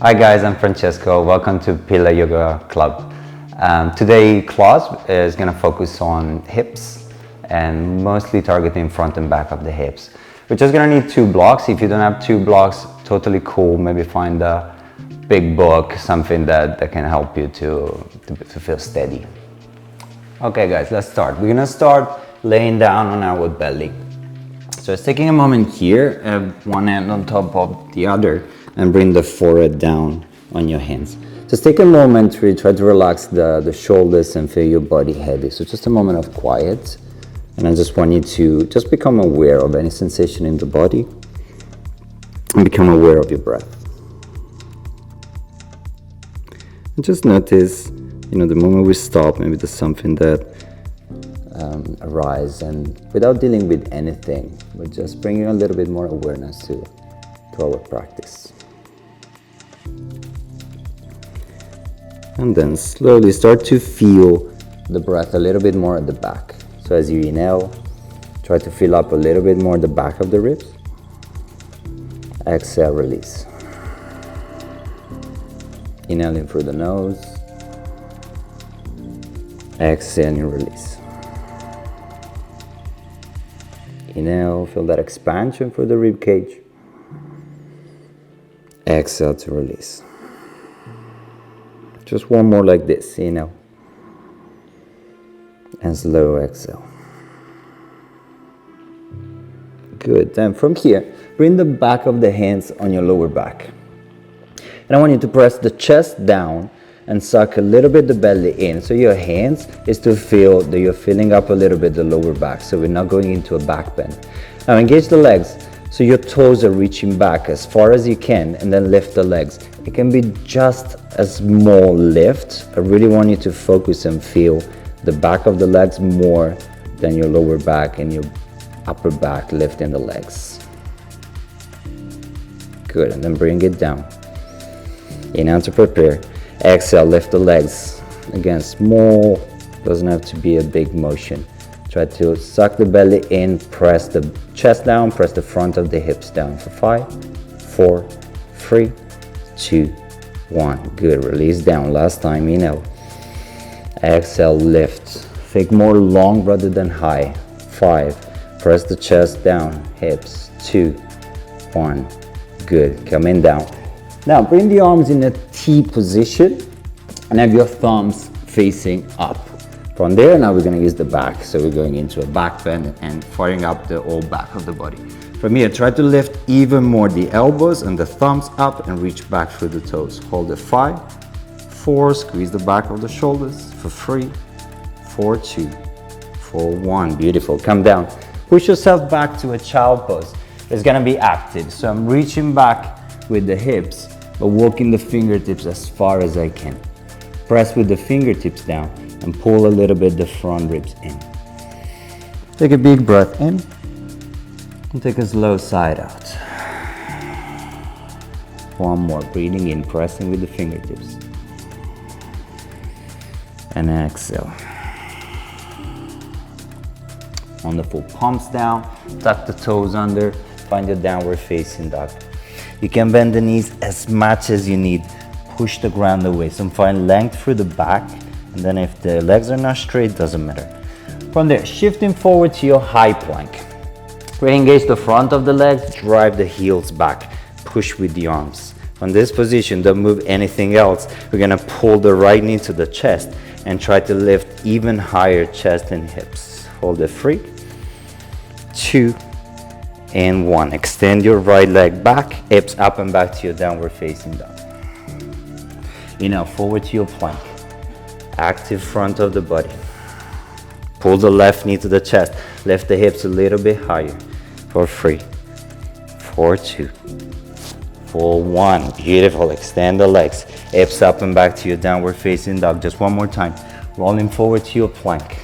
Hi guys, I'm Francesco. Welcome to Pillar Yoga Club. Today class is going to focus on hips and mostly targeting front and back of the hips. We're just going to need 2 blocks. If you don't have 2 blocks, totally cool. Maybe find a big book, something that can help you to feel steady. Okay guys, let's start. We're going to start laying down on our belly. So it's taking a moment here, one hand on top of the other, and bring the forehead down on your hands. Just take a moment to try to relax the shoulders and feel your body heavy. So just a moment of quiet. And I just want you to just become aware of any sensation in the body and become aware of your breath. And just notice, the moment we stop, maybe there's something that arises, and without dealing with anything, we're just bringing a little bit more awareness to our practice. And then slowly start to feel the breath a little bit more at the back. So as you inhale, try to fill up a little bit more the back of the ribs. Exhale, release. Inhaling through the nose. Exhaling, release. Inhale, feel that expansion through the rib cage. Exhale to release. Just one more like this, inhale. And slow exhale. Good. Then from here, bring the back of the hands on your lower back. And I want you to press the chest down and suck a little bit the belly in. So your hands is to feel that you're filling up a little bit the lower back. So we're not going into a back bend. Now engage the legs. So your toes are reaching back as far as you can, and then lift the legs. It can be just a small lift. I really want you to focus and feel the back of the legs more than your lower back and your upper back lifting the legs. Good, and then bring it down. Inhale to prepare. Exhale, lift the legs. Again, small, doesn't have to be a big motion. Try to suck the belly in, press the chest down, press the front of the hips down for 5, 4, 3, 2, 1. Good, release down. Last time, inhale. Exhale, lift. Think more long rather than high. 5, press the chest down, hips. 2, 1. Good, coming down. Now bring the arms in a T position and have your thumbs facing up. From there, now we're going to use the back. So we're going into a back bend and firing up the whole back of the body. From here, try to lift even more the elbows and the thumbs up and reach back through the toes. Hold it 5, 4, squeeze the back of the shoulders for 3, 4, 2, 4, 1. Beautiful. Come down. Push yourself back to a child pose. It's going to be active. So I'm reaching back with the hips, but walking the fingertips as far as I can. Press with the fingertips down and pull a little bit the front ribs in. Take a big breath in and take a slow side out. One more, breathing in, pressing with the fingertips. And exhale. Wonderful, palms down, tuck the toes under, find your downward facing dog. You can bend the knees as much as you need. Push the ground away. So find length through the back. And then if the legs are not straight, doesn't matter. From there, shifting forward to your high plank. Re-engage the front of the legs, drive the heels back. Push with the arms. From this position, don't move anything else. We're gonna pull the right knee to the chest and try to lift even higher chest and hips. Hold it 3, 2, and 1. Extend your right leg back, hips up and back to your downward facing dog. Inhale, forward to your plank. Active front of the body. Pull the left knee to the chest. Lift the hips a little bit higher. For 3, 4, 2, 4, 1. Beautiful. Extend the legs. Hips up and back to your downward facing dog. Just one more time. Rolling forward to your plank.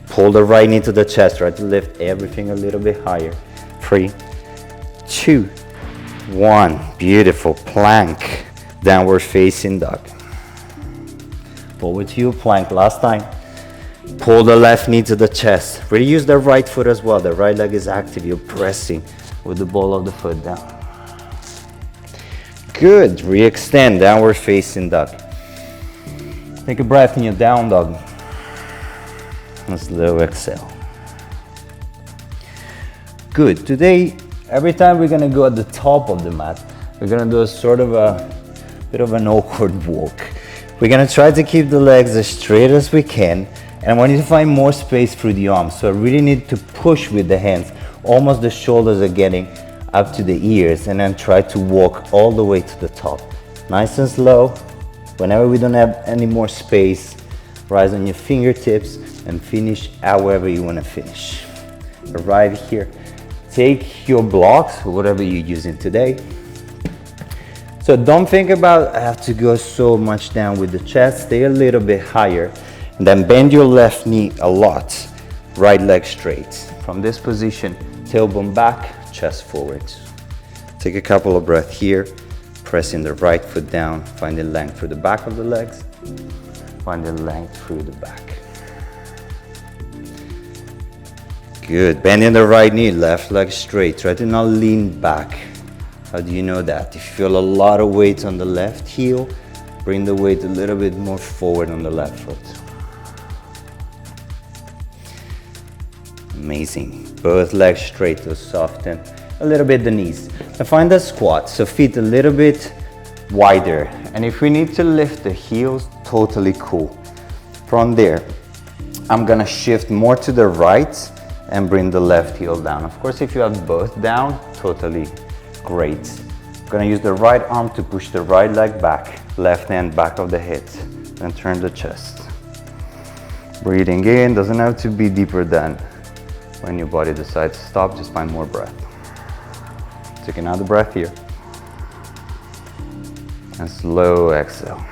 Pull the right knee to the chest. Try to lift everything a little bit higher. 3, 2, 1. Beautiful. Plank. Downward facing dog. Forward to your plank. Last time. Pull the left knee to the chest. Really use the right foot as well. The right leg is active. You're pressing with the ball of the foot down. Good, re-extend, downward facing dog. Take a breath in your down dog. And slow exhale. Good, today, every time we're gonna go at the top of the mat, we're gonna do a sort of a bit of an awkward walk. We're gonna try to keep the legs as straight as we can, and I want you to find more space through the arms. So I really need to push with the hands. Almost the shoulders are getting up to the ears, and then try to walk all the way to the top. Nice and slow. Whenever we don't have any more space, rise on your fingertips and finish however you wanna finish. Right here. Take your blocks, whatever you're using today. So don't think about I have to go so much down with the chest. Stay a little bit higher. And then bend your left knee a lot. Right leg straight. From this position, tailbone back, chest forward. Take a couple of breaths here. Pressing the right foot down. Finding length through the back of the legs. Finding length through the back. Good, bending the right knee, left leg straight. Try to not lean back. How do you know that? If you feel a lot of weight on the left heel, bring the weight a little bit more forward on the left foot. Amazing. Both legs straight to soften a little bit the knees. Now find the squat, so feet a little bit wider. And if we need to lift the heels, totally cool. From there, I'm gonna shift more to the right and bring the left heel down. Of course, if you have both down, totally great. I'm gonna use the right arm to push the right leg back, left hand back of the hip, and turn the chest. Breathing in, doesn't have to be deeper than when your body decides to stop, just find more breath. Take another breath here. And slow exhale.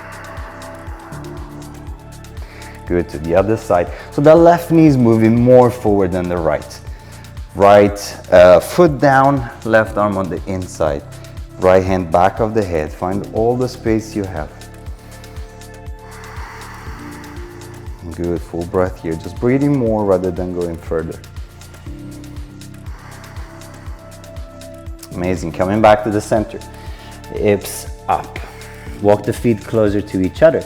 Good, to the other side. So the left knee is moving more forward than the right. Right foot down, left arm on the inside. Right hand back of the head. Find all the space you have. Good, full breath here. Just breathing more rather than going further. Amazing, coming back to the center. Hips up. Walk the feet closer to each other.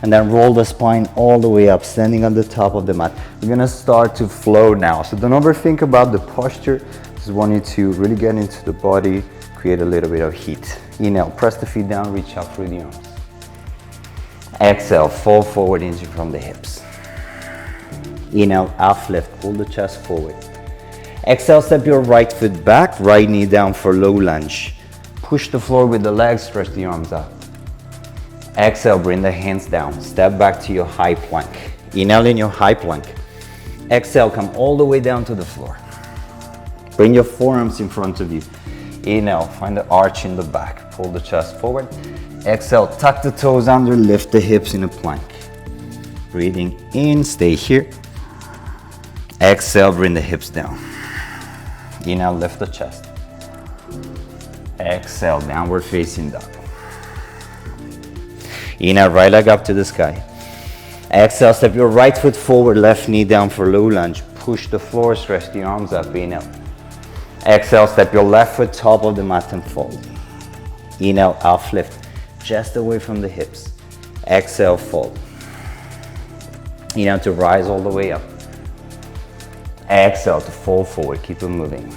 And then roll the spine all the way up, standing on the top of the mat. We're gonna start to flow now. So don't overthink about the posture. Just want you to really get into the body, create a little bit of heat. Inhale, press the feet down, reach out through the arms. Exhale, fall forward, inching from the hips. Inhale, half lift, pull the chest forward. Exhale, step your right foot back, right knee down for low lunge. Push the floor with the legs, stretch the arms out. Exhale, bring the hands down. Step back to your high plank. Inhale in your high plank. Exhale, come all the way down to the floor. Bring your forearms in front of you. Inhale, find the arch in the back. Pull the chest forward. Exhale, tuck the toes under, lift the hips in a plank. Breathing in, stay here. Exhale, bring the hips down. Inhale, lift the chest. Exhale, downward facing dog. Inhale, right leg up to the sky. Exhale, step your right foot forward, left knee down for low lunge. Push the floor, stretch the arms up, inhale. Exhale, step your left foot top of the mat and fold. Inhale, half lift, chest away from the hips. Exhale, fold. Inhale to rise all the way up. Exhale to fall forward, keep it moving.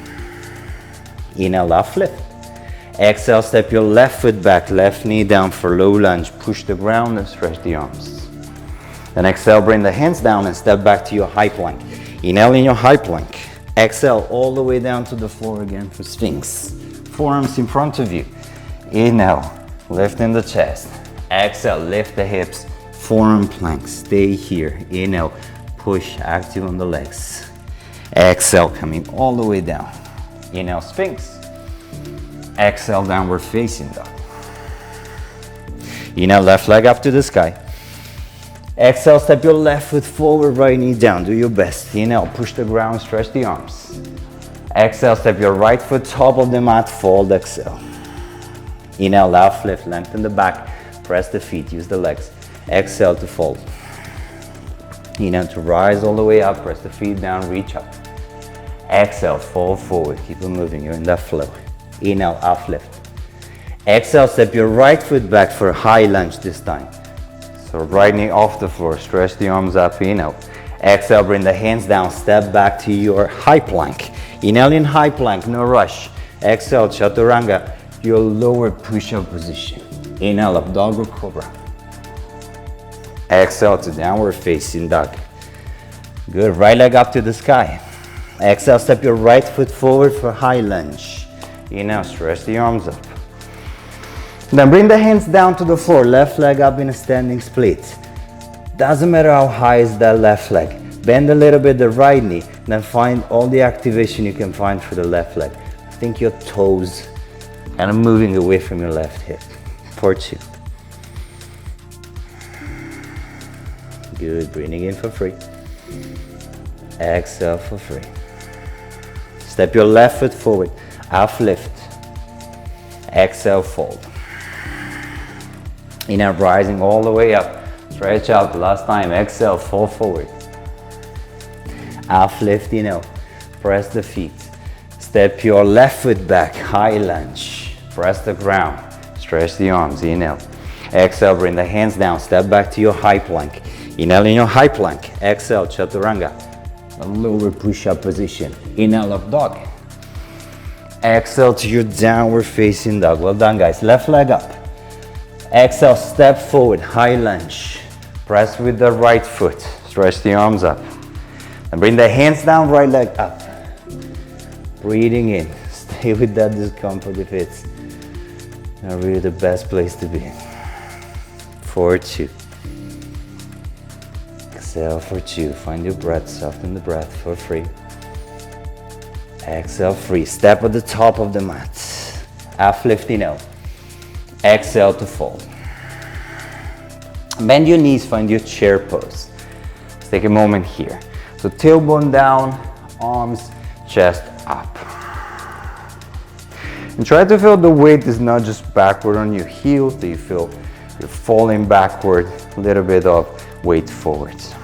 Inhale, half lift. Exhale, step your left foot back, left knee down for low lunge. Push the ground and stretch the arms. Then exhale, bring the hands down and step back to your high plank. Inhale in your high plank. Exhale all the way down to the floor again for Sphinx. Forearms in front of you. Inhale, lifting the chest. Exhale, lift the hips. Forearm plank, stay here. Inhale, push, active on the legs. Exhale, coming all the way down. Inhale, Sphinx. Exhale, downward facing dog. Inhale, left leg up to the sky. Exhale, step your left foot forward, right knee down. Do your best. Inhale, push the ground, stretch the arms. Exhale, step your right foot top of the mat, fold, exhale. Inhale, half lift, lengthen the back, press the feet, use the legs. Exhale to fold. Inhale to rise all the way up, press the feet down, reach up. Exhale, fall forward, keep it moving, you're in that flow. Inhale, half lift. Exhale, step your right foot back for a high lunge this time. So right knee off the floor, stretch the arms up, inhale. Exhale, bring the hands down, step back to your high plank. Inhale in high plank, no rush. Exhale, chaturanga, your lower push-up position. Inhale, up dog or cobra. Exhale to downward facing dog. Good, right leg up to the sky. Exhale, step your right foot forward for high lunge. Inhale, stretch the arms up. Then bring the hands down to the floor, left leg up in a standing split. Doesn't matter how high is that left leg. Bend a little bit the right knee, then find all the activation you can find for the left leg. Think your toes kind of moving away from your left hip. For 2. Good, breathing in for 3. Exhale for 3. Step your left foot forward, half lift. Exhale, fold. Inhale, rising all the way up. Stretch out, last time. Exhale, fall forward. Half lift, inhale. Press the feet. Step your left foot back, high lunge. Press the ground. Stretch the arms, inhale. Exhale, bring the hands down. Step back to your high plank. Inhale in your high plank. Exhale, chaturanga. A lower push-up position. Inhale, up dog. Exhale to your downward facing dog. Well done, guys. Left leg up. Exhale, step forward, high lunge. Press with the right foot. Stretch the arms up. And bring the hands down, right leg up. Breathing in. Stay with that discomfort if it's not really the best place to be. For 2. Exhale for 2. Find your breath, soften the breath for 3. Exhale, 3. Step at the top of the mat. Half lift, inhale. Exhale to fold. Bend your knees, find your chair pose. Let's take a moment here. So tailbone down, arms, chest up. And try to feel the weight is not just backward on your heels, that you feel you're falling backward, a little bit of weight forwards.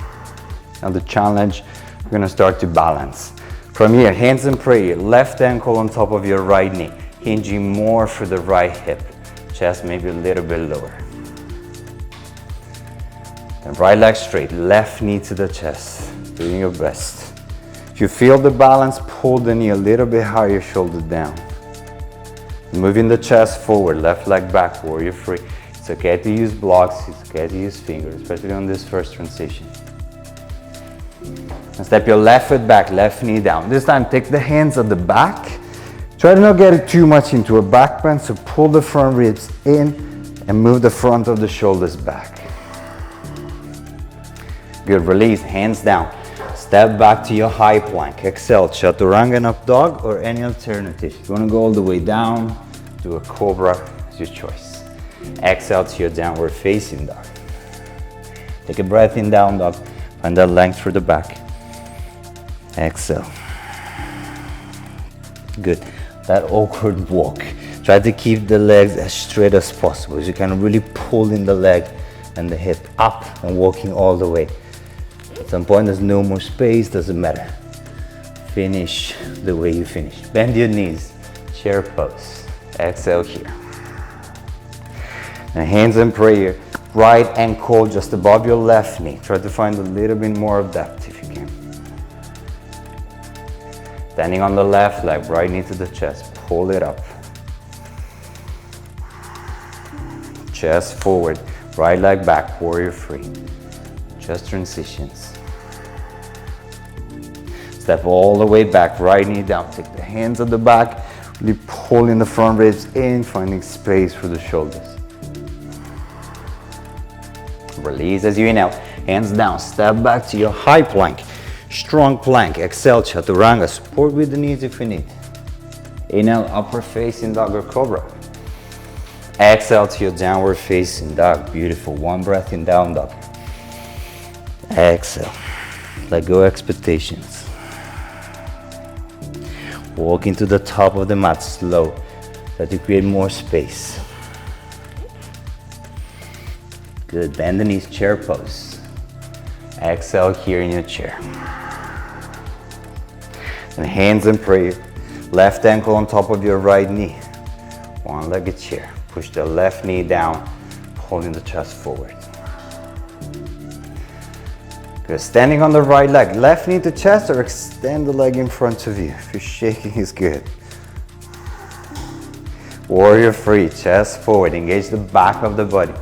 Now the challenge, we're gonna start to balance. From here, hands in prayer, left ankle on top of your right knee, hinging more for the right hip. Chest maybe a little bit lower. Then right leg straight, left knee to the chest, doing your best. If you feel the balance, pull the knee a little bit higher, shoulder down. Moving the chest forward, left leg back, warrior 3. It's okay to use blocks, it's okay to use fingers, especially on this first transition. And step your left foot back, left knee down. This time take the hands at the back. Try to not get it too much into a back bend, so pull the front ribs in and move the front of the shoulders back. Good, release, hands down. Step back to your high plank. Exhale, chaturanga and up dog or any alternative. If you want to go all the way down, do a cobra, it's your choice. Exhale to your downward facing dog. Take a breath in, down dog. Find that length for the back. Exhale. Good. That awkward walk. Try to keep the legs as straight as possible. So you can really pull in the leg and the hip up and walking all the way. At some point there's no more space, doesn't matter. Finish the way you finish. Bend your knees, chair pose. Exhale here. And hands in prayer. Right ankle just above your left knee. Try to find a little bit more of depth if you can. Standing on the left leg, right knee to the chest, pull it up. Chest forward, right leg back, warrior 3. Just transitions. Step all the way back, right knee down. Take the hands at the back, really pulling the front ribs in, finding space for the shoulders. Release as you inhale, hands down, step back to your high plank. Strong plank, exhale, chaturanga, support with the knees if you need. Inhale, upward facing dog or cobra. Exhale to your downward facing dog, beautiful. One breath in, down dog. Exhale, let go expectations. Walk into the top of the mat slow, try to create more space. Good, bend the knees, chair pose. Exhale here in your chair. And hands in prayer. Left ankle on top of your right knee. One-legged chair. Push the left knee down, pulling the chest forward. Good. Standing on the right leg, left knee to chest or extend the leg in front of you. If you're shaking, is good. Warrior three, chest forward, engage the back of the body.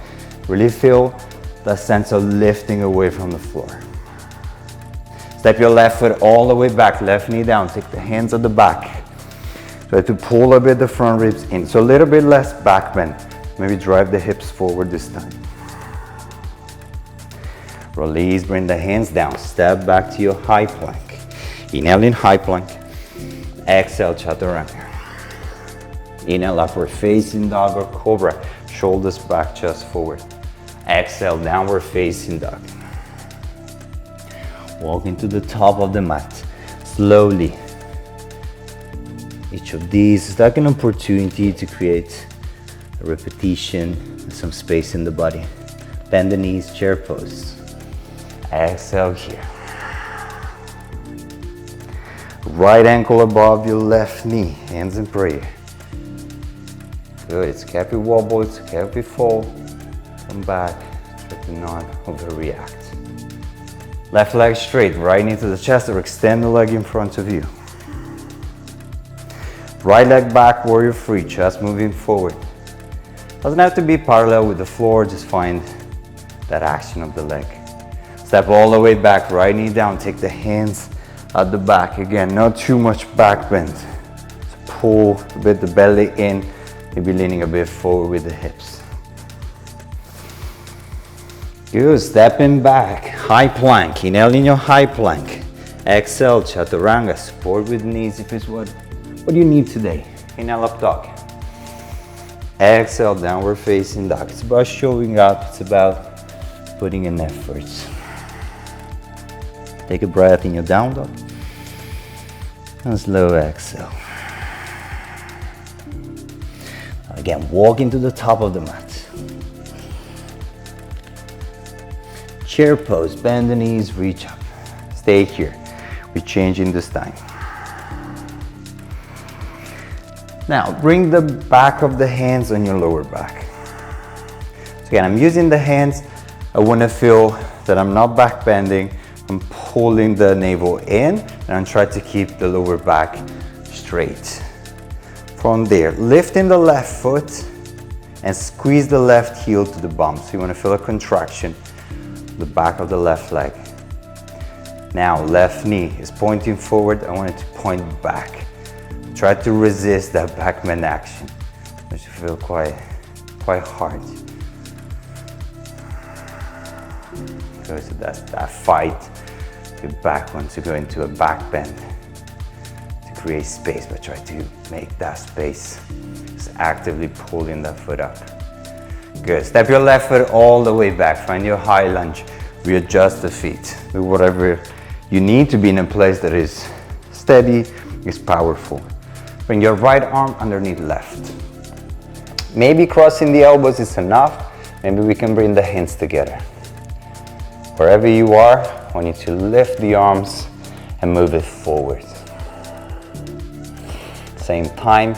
Really feel that sense of lifting away from the floor. Step your left foot all the way back, left knee down, take the hands at the back. Try to pull a bit the front ribs in, so a little bit less back bend. Maybe drive the hips forward this time. Release, bring the hands down, step back to your high plank. Inhale in high plank, exhale chaturanga. Inhale, upward facing dog or cobra, shoulders back, chest forward. Exhale, downward facing dog. Walk into the top of the mat, slowly. Each of these is like an opportunity to create a repetition and some space in the body. Bend the knees, chair pose. Exhale here. Right ankle above your left knee, hands in prayer. Good, it's happy wobble, it's happy fall. Come back, try to not overreact. Left leg straight, right knee to the chest or extend the leg in front of you. Right leg back, warrior three, chest moving forward. Doesn't have to be parallel with the floor, just find that action of the leg. Step all the way back, right knee down, take the hands at the back. Again, not too much back bend. So pull a bit the belly in, maybe leaning a bit forward with the hips. Good, stepping back, high plank, inhale in your high plank. Exhale, chaturanga, support with knees if it's what you need today. Inhale, up dog. Exhale, downward facing dog. It's about showing up, it's about putting in effort. Take a breath in your down dog. And slow exhale. Again, walk into the top of the mat. Chair pose, bend the knees, reach up. Stay here. We're changing this time. Now, bring the back of the hands on your lower back. So again, I'm using the hands. I want to feel that I'm not back bending. I'm pulling the navel in and I'm trying to keep the lower back straight. From there, lifting the left foot and squeeze the left heel to the bum. So you want to feel a contraction, the back of the left leg. Now, left knee is pointing forward. I want it to point back. Try to resist that back bend action, which you feel quite hard. Because that fight, your back wants to go into a back bend to create space, but try to make that space. Just actively pulling that foot up. Good. Step your left foot all the way back. Find your high lunge. Readjust the feet. Do whatever you need to be in a place that is steady, is powerful. Bring your right arm underneath left. Maybe crossing the elbows is enough. Maybe we can bring the hands together. Wherever you are, I want you to lift the arms and move it forward. Same time,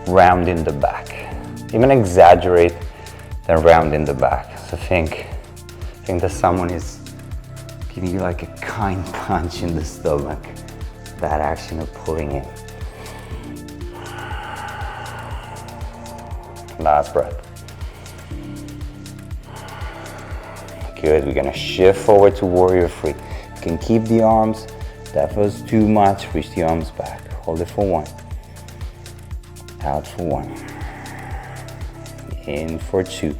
round in the back. Even exaggerate the round in the back. So think that someone is giving you like a kind punch in the stomach. That action of pulling in. Last breath. Good, we're gonna shift forward to warrior three. You can keep the arms. That was too much, reach the arms back. Hold it for one. Out for one. In for two.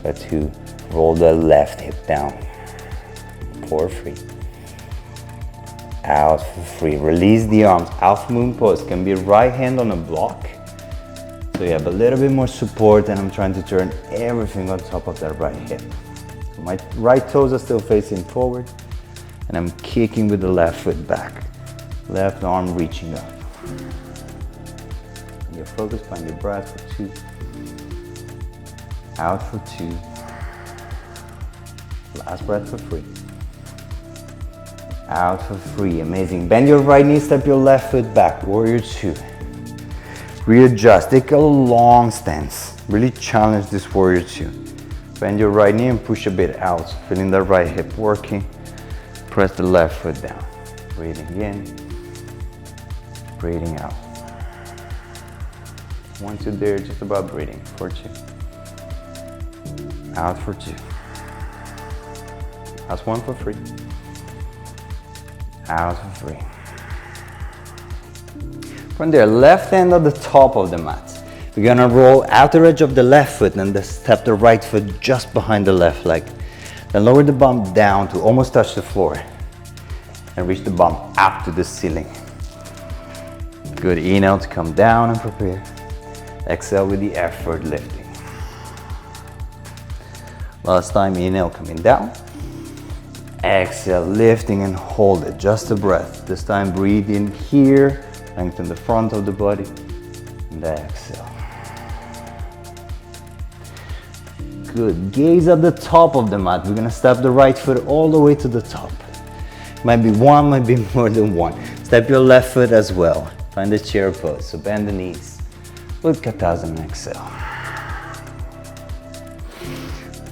Try to roll the left hip down. For three. Out for three. Release the arms. Half moon pose. Can be right hand on a block. So you have a little bit more support, and I'm trying to turn everything on top of that right hip. So my right toes are still facing forward, and I'm kicking with the left foot back. Left arm reaching up. Your focus, find your breath for two. Out for two. Last breath for three. Out for three. Amazing. Bend your right knee, step your left foot back. Warrior two. Readjust, take a long stance. Really challenge this warrior two. Bend your right knee and push a bit out. Feeling the right hip working. Press the left foot down. Breathing in, breathing out. Once you're there, just about breathing. For two. Out for two. That's one for free. Out for free. From there, left hand on the top of the mat. We're gonna roll outer edge of the left foot and then step the right foot just behind the left leg. Then lower the bum down to almost touch the floor. And reach the bum up to the ceiling. Good, inhale to come down and prepare. Exhale with the effort, lifting. Last time, inhale, coming down. Exhale, lifting and hold it, just a breath. This time, breathe in here, lengthen the front of the body, and exhale. Good, gaze at the top of the mat. We're gonna step the right foot all the way to the top. Might be one, might be more than one. Step your left foot as well. Find the chair pose, so bend the knees. Utkatasana, exhale.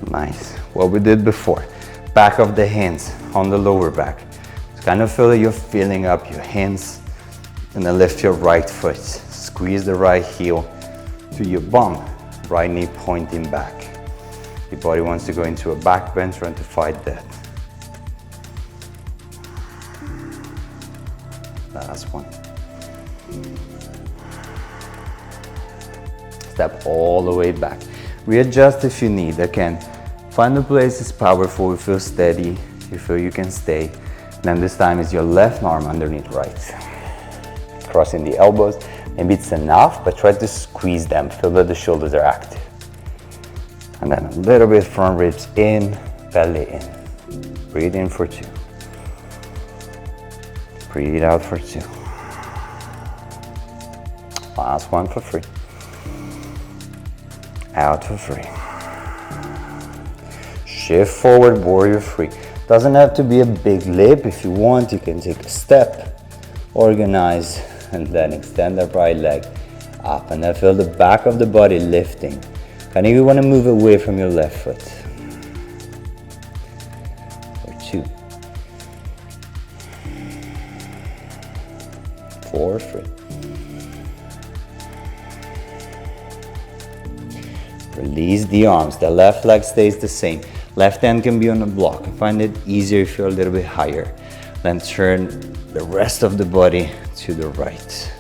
Nice, what we did before. Back of the hands on the lower back. Just kind of feel that you're filling up your hands and then lift your right foot. Squeeze the right heel to your bum. Right knee pointing back. Your body wants to go into a back bend, trying to fight that. Last one. Step all the way back. Readjust if you need. Again, find the place is powerful, you feel steady, you feel you can stay. And then this time is your left arm underneath right. Crossing the elbows. Maybe it's enough, but try to squeeze them. Feel that the shoulders are active. And then a little bit front ribs in, belly in. Breathe in for two. Breathe out for two. Last one for free. Out for free. Shift forward, warrior three. Doesn't have to be a big leap. If you want, you can take a step, organize, and then extend the right leg up. And then feel the back of the body lifting. And if you want to move away from your left foot. For two. For three. Release the arms. The left leg stays the same. Left hand can be on the block. I find it easier if you're a little bit higher. Then turn the rest of the body to the right.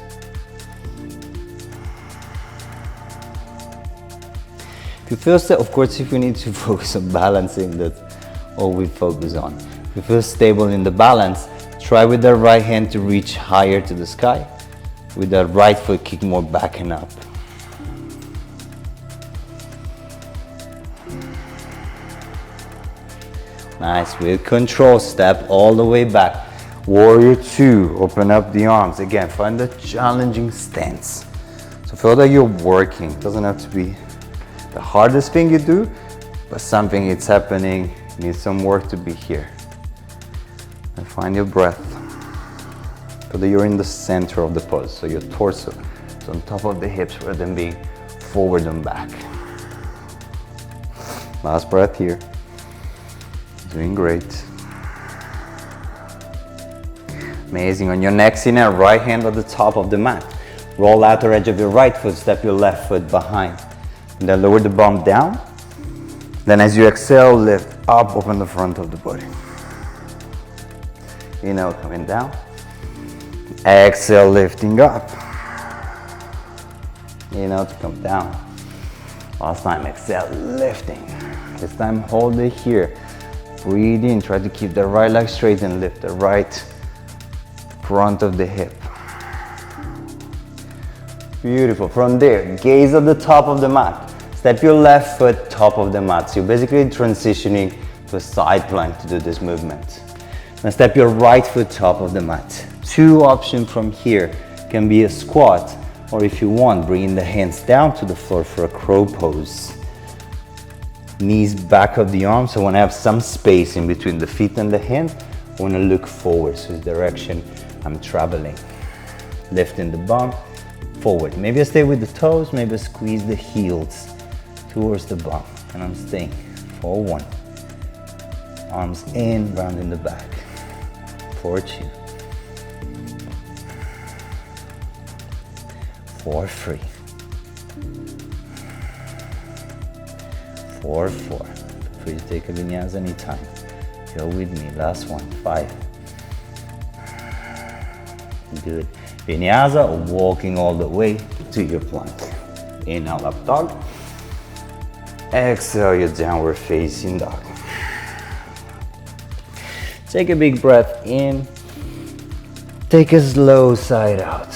If you feel stable, of course, if you need to focus on balancing, that's all we focus on. If you feel stable in the balance, try with the right hand to reach higher to the sky. With the right foot, kick more back and up. Nice, with control, step all the way back. Warrior two, open up the arms. Again, find the challenging stance. So feel that you're working. It doesn't have to be the hardest thing you do, but something it's happening, you need some work to be here. And find your breath. Feel that you're in the center of the pose, so your torso is on top of the hips rather than being forward and back. Last breath here. Doing great. Amazing. On your next inhale, right hand on the top of the mat. Roll outer edge of your right foot, step your left foot behind. And then lower the bum down. Then as you exhale, lift up, open the front of the body. Inhale, coming down. Exhale, lifting up. Inhale to come down. Last time, exhale, lifting. This time, hold it here. Breathe in, try to keep the right leg straight and lift the right front of the hip. Beautiful. From there, gaze at the top of the mat. Step your left foot top of the mat. So you're basically transitioning to a side plank to do this movement. Now step your right foot top of the mat. Two options from here can be a squat, or if you want, bringing the hands down to the floor for a crow pose. Knees back of the arms. I want to have some space in between the feet and the hand. I want to look forward, so it's direction I'm traveling. Lifting the bum, forward. Maybe I stay with the toes, maybe I squeeze the heels towards the bum. And I'm staying for 1. Arms in, round in the back. For 2. For 3. For 4. Feel free to take a vinyasa anytime. Go with me. Last one. 5. Good. Vinyasa or walking all the way to your plank. Inhale, up dog. Exhale, your downward facing dog. Take a big breath in. Take a slow side out.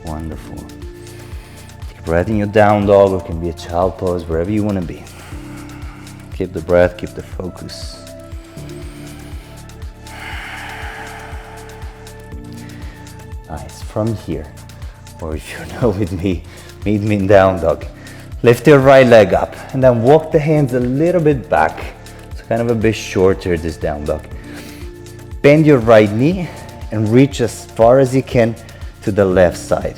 Wonderful. Take a breath in your down dog, or it can be a child pose, wherever you want to be. Keep the breath, keep the focus. Nice. From here, or if you're not with me, meet me in down dog. Lift your right leg up and then walk the hands a little bit back. So kind of a bit shorter, this down dog. Bend your right knee and reach as far as you can to the left side.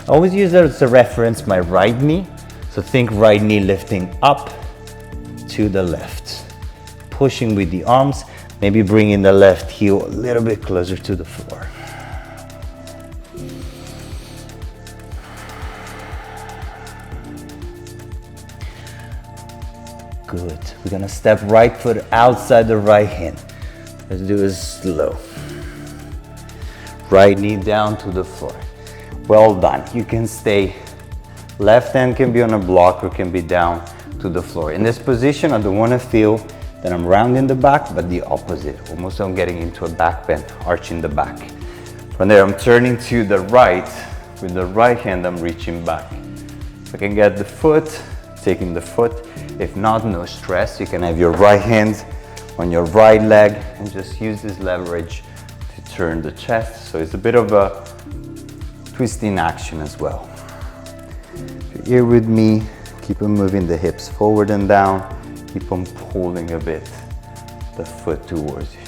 I always use that as a reference, my right knee. So think right knee lifting up to the left. Pushing with the arms, maybe bringing the left heel a little bit closer to the floor. Good. We're gonna step right foot outside the right hand. Let's do it slow. Right knee down to the floor. Well done. You can stay. Left hand can be on a block or can be down to the floor. In this position, I don't want to feel that I'm rounding the back, but the opposite. Almost I'm getting into a back bend, arching the back. From there, I'm turning to the right. With the right hand, I'm reaching back. So I can get the foot, taking the foot. If not, no stress. You can have your right hand on your right leg and just use this leverage to turn the chest. So it's a bit of a twisting action as well. If you're here with me, keep on moving the hips forward and down. Keep on pulling a bit the foot towards you.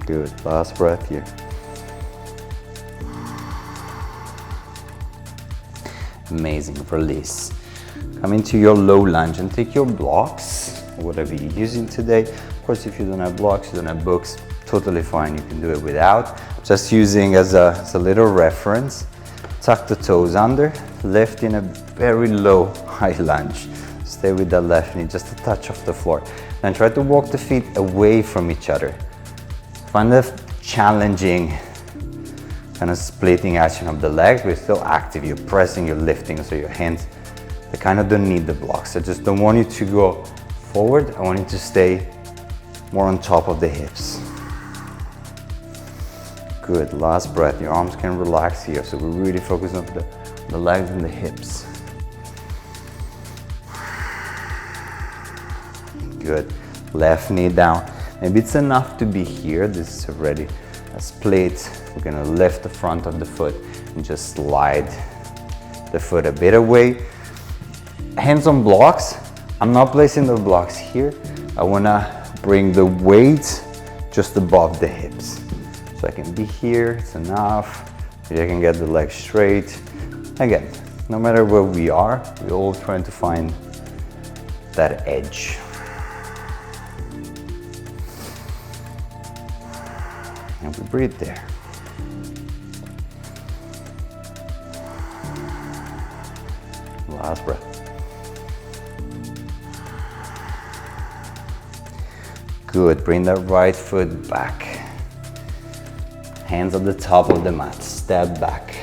Good. Last breath here. Amazing. Release. Come into your low lunge and take your blocks, or whatever you're using today. Of course, if you don't have blocks, you don't have books, totally fine. You can do it without. Just using as a little reference. Tuck the toes under, lift in a very low high lunge. Stay with the left knee, just a touch off the floor. And try to walk the feet away from each other. Find the challenging kind of splitting action of the legs, but it's still active. You're pressing, you're lifting, so your hands, they kind of don't need the blocks. I just don't want you to go forward. I want you to stay more on top of the hips. Good. Last breath. Your arms can relax here, so we really focus on the legs and the hips. Good. Left knee down. Maybe it's enough to be here. This is already a split. We're gonna lift the front of the foot and just slide the foot a bit away. Hands on blocks. I'm not placing the blocks here. I wanna bring the weight just above the hips. So I can be here, it's enough. Maybe I can get the legs straight. Again, no matter where we are, we're all trying to find that edge. And we breathe there. Last breath. Good, bring that right foot back. Hands on the top of the mat, step back.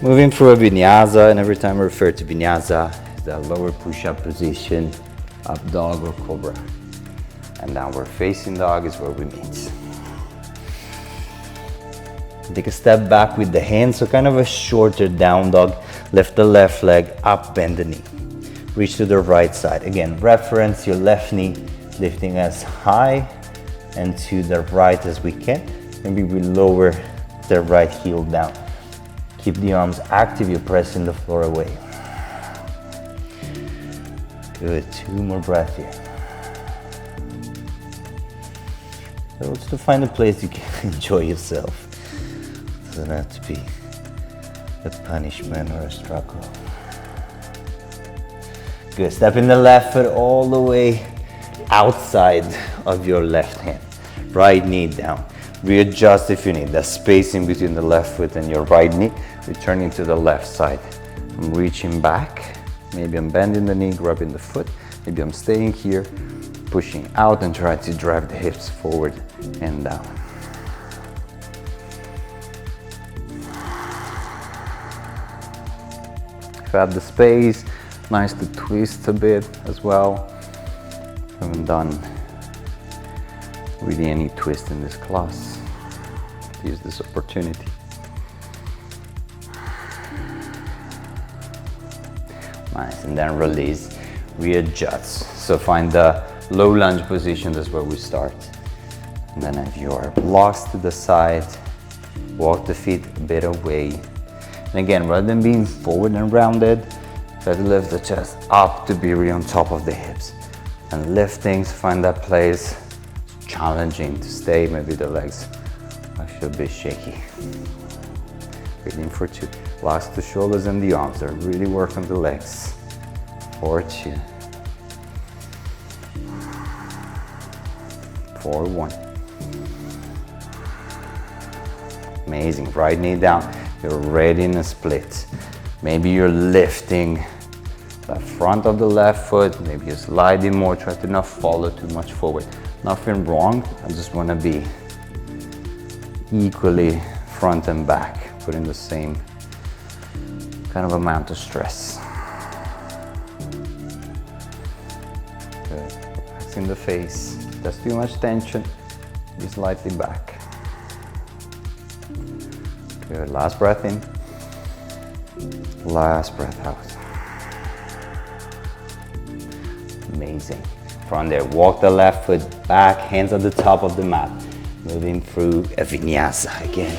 Moving through a vinyasa, and every time I refer to vinyasa, the lower push-up position, up dog or cobra. And downward facing dog is where we meet. Take a step back with the hands, so kind of a shorter down dog. Lift the left leg up, bend the knee. Reach to the right side. Again, reference your left knee lifting as high and to the right as we can. Maybe we lower the right heel down. Keep the arms active, you're pressing the floor away. Good, 2 more breaths here. So it's to find a place you can enjoy yourself. It doesn't have to be a punishment or a struggle. Good. Stepping the left foot all the way outside of your left hand. Right knee down. Readjust if you need. That space in between the left foot and your right knee. Returning to the left side. I'm reaching back. Maybe I'm bending the knee, grabbing the foot. Maybe I'm staying here, pushing out and trying to drive the hips forward and down. If you have the space, nice to twist a bit as well. Haven't done really any twist in this class. Use this opportunity. Nice, and then release, readjust. So find the low lunge position, that's where we start. And then if you are blocks to the side, walk the feet a bit away. And again, rather than being forward and rounded, try to lift the chest up to be really on top of the hips. And lifting, find that place. It's challenging to stay, maybe the legs are a bit shaky. Breathing for 2. Locks the shoulders and the arms. There. Really work on the legs. For 2. For 1. Amazing. Right knee down. You're ready in a split. Maybe you're lifting the front of the left foot. Maybe you're sliding more. Try to not follow too much forward. Nothing wrong. I just want to be equally front and back. Putting the same kind of amount of stress. Good. Relaxing the face. If there's too much tension, be slightly back. Good. Last breath in. Last breath out. Amazing. From there, walk the left foot back, hands at the top of the mat. Moving through a vinyasa again.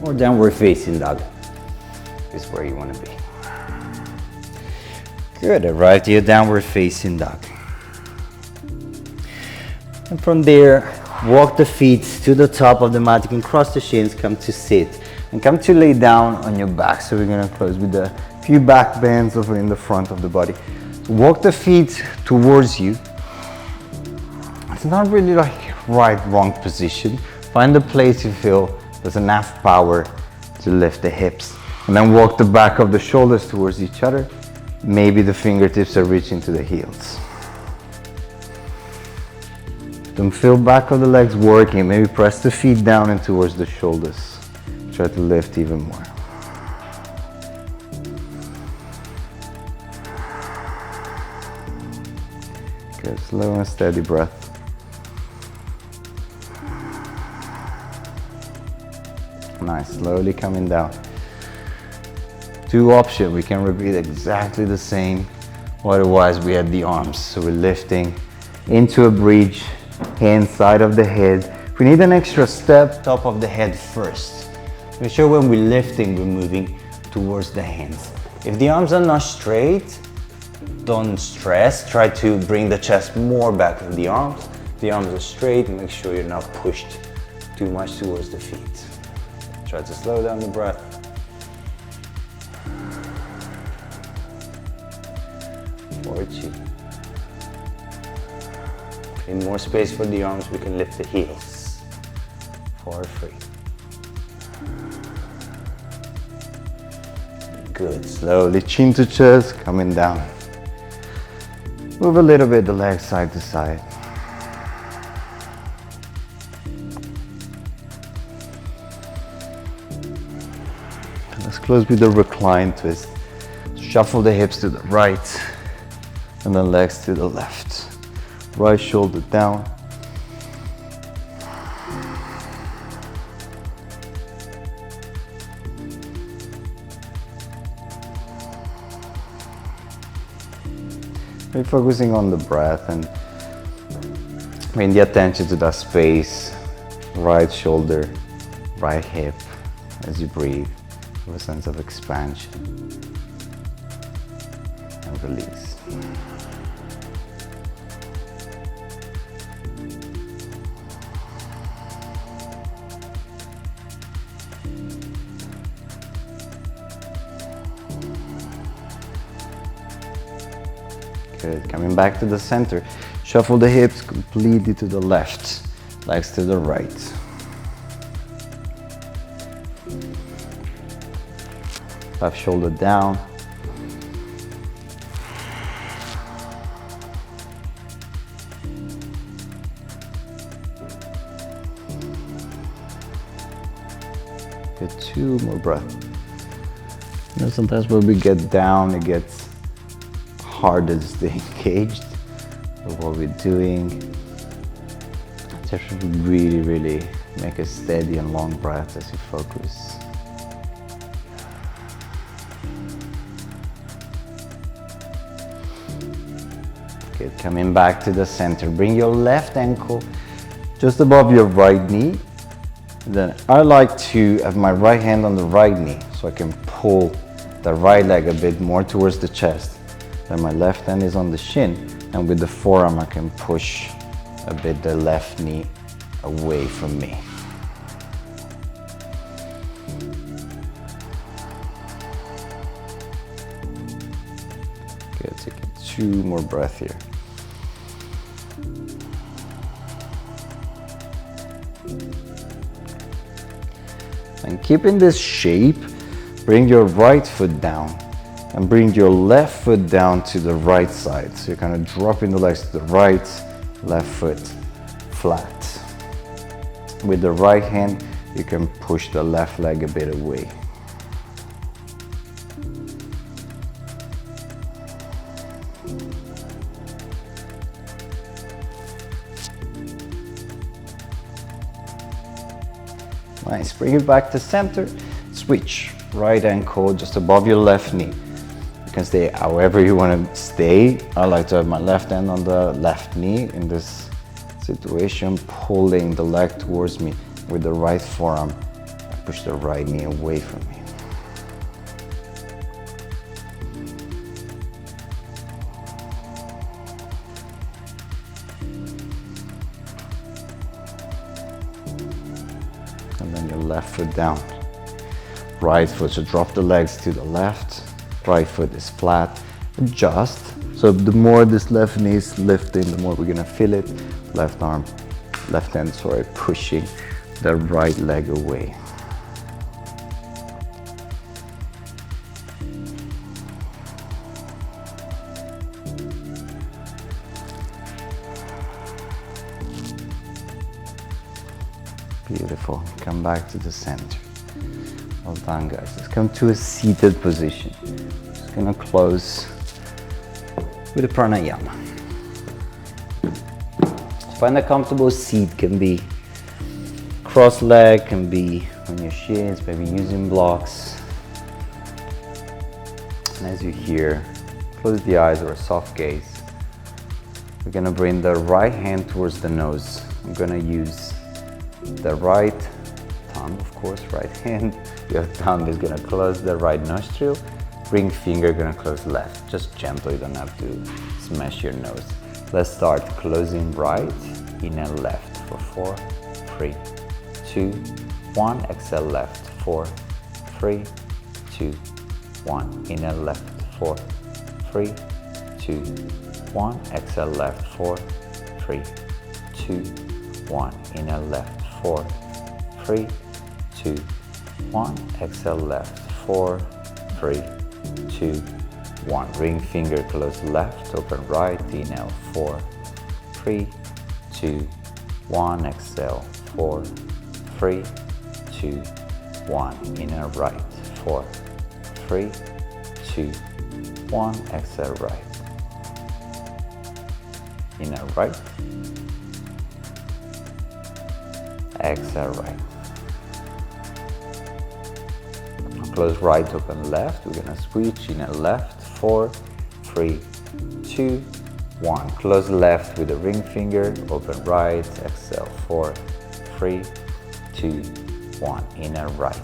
Or downward facing dog. Is where you want to be. Good, arrive to your downward facing dog. And from there, walk the feet to the top of the mat. You can cross the shins, come to sit, and come to lay down on your back. So we're gonna close with a few back bends over in the front of the body. Walk the feet towards you. It's not really like right, wrong position. Find the place you feel there's enough power to lift the hips. And then walk the back of the shoulders towards each other. Maybe the fingertips are reaching to the heels. Don't feel back of the legs working. Maybe press the feet down and towards the shoulders. Try to lift even more. Good, slow and steady breath. Nice, slowly coming down. 2 options, we can repeat exactly the same. Otherwise, we had the arms. So we're lifting into a bridge, hand side of the head. If we need an extra step, top of the head first. Make sure when we're lifting, we're moving towards the hands. If the arms are not straight, don't stress. Try to bring the chest more back than the arms. The arms are straight, make sure you're not pushed too much towards the feet. Try to slow down the breath. For 2. In more space for the arms, we can lift the heels. For 3. Good. Slowly chin to chest, coming down. Move a little bit the legs side to side. Let's close with the recline twist. Shuffle the hips to the right and the legs to the left. Right shoulder down. We're focusing on the breath and bring the attention to that space. Right shoulder, right hip as you breathe. With a sense of expansion and release. Good, coming back to the center. Shuffle the hips completely to the left, legs to the right. Left shoulder down. Good, 2 more breaths. You know, sometimes when we get down, it gets harder to stay engaged with what we're doing. Just really, really make a steady and long breath as you focus. Good, coming back to the center. Bring your left ankle just above your right knee. Then I like to have my right hand on the right knee so I can pull the right leg a bit more towards the chest. Then my left hand is on the shin, and with the forearm I can push a bit the left knee away from me. Good, take 2 more breaths here. And keeping this shape, bring your right foot down and bring your left foot down to the right side. So you're kind of dropping the legs to the right, left foot flat. With the right hand, you can push the left leg a bit away. Nice, bring it back to center, switch, right ankle just above your left knee. You can stay however you want to stay. I like to have my left hand on the left knee in this situation, pulling the leg towards me with the right forearm. I push the right knee away from me. And then your left foot down. Right foot, so drop the legs to the left. Right foot is flat. Adjust. So the more this left knee is lifting, the more we're gonna feel it. Left hand, pushing the right leg away. Beautiful. Come back to the center. Well done, guys. Let's come to a seated position. Just gonna close with a pranayama. Find a comfortable seat. Can be cross leg, can be on your shins, maybe using blocks. And as you hear, close the eyes or a soft gaze. We're gonna bring the right hand towards the nose. I'm gonna use the right thumb, of course, right hand. Your thumb is gonna close the right nostril. Ring finger gonna close left. Just gentle, you don't have to smash your nose. Let's start closing right, inhale left for 4, 3, 2, 1. Exhale left, 4, 3, 2, 1. Inhale left, 4, 3, 2, 1. Exhale left, 4, 3, 2, 1. Inhale left, 4, 3, 2, 1. Exhale left, 4, 3, 2, 1. Ring finger close left, open right. Inhale 4, 3, 2, 1. Exhale 4, 3, 2, 1. Inhale right, 4, 3, 2, 1. Exhale right. Inhale right. Exhale right. Close right, open left. We're gonna switch. Inhale left, 4, 3, 2, 1. Close left with the ring finger, open right. Exhale 4, 3, 2, 1. Inhale right.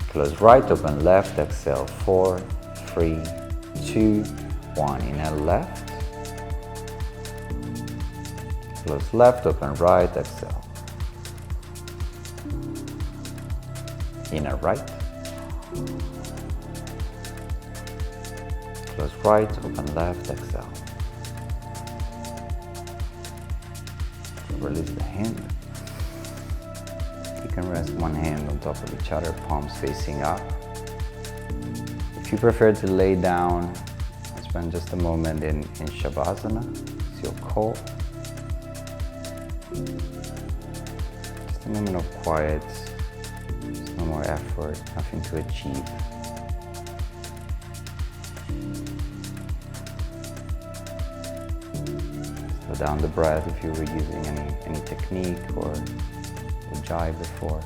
Close right, open left. Exhale 4, 3, 2, 1. Inhale left. Close left, open right. Exhale. Inhale right. Close right, open left, exhale. Release the hand. You can rest one hand on top of each other, palms facing up. If you prefer to lay down, spend just a moment in Shavasana. It's your call. Just a moment of quiet. There's no more effort, nothing to achieve. Slow down the breath if you were using any technique or ujjayi before.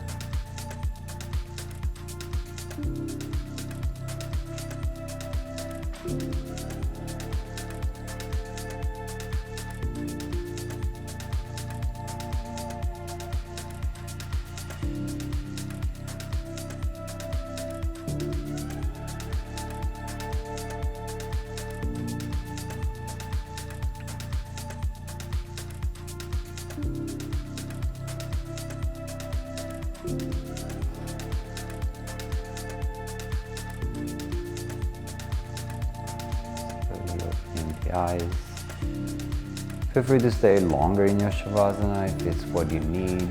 Eyes. Feel free to stay longer in your Shavasana if it's what you need.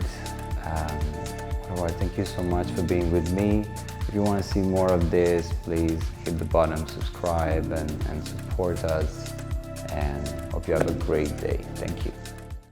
Otherwise, thank you so much for being with me. If you want to see more of this, please hit the button, subscribe, and support us. And hope you have a great day. Thank you.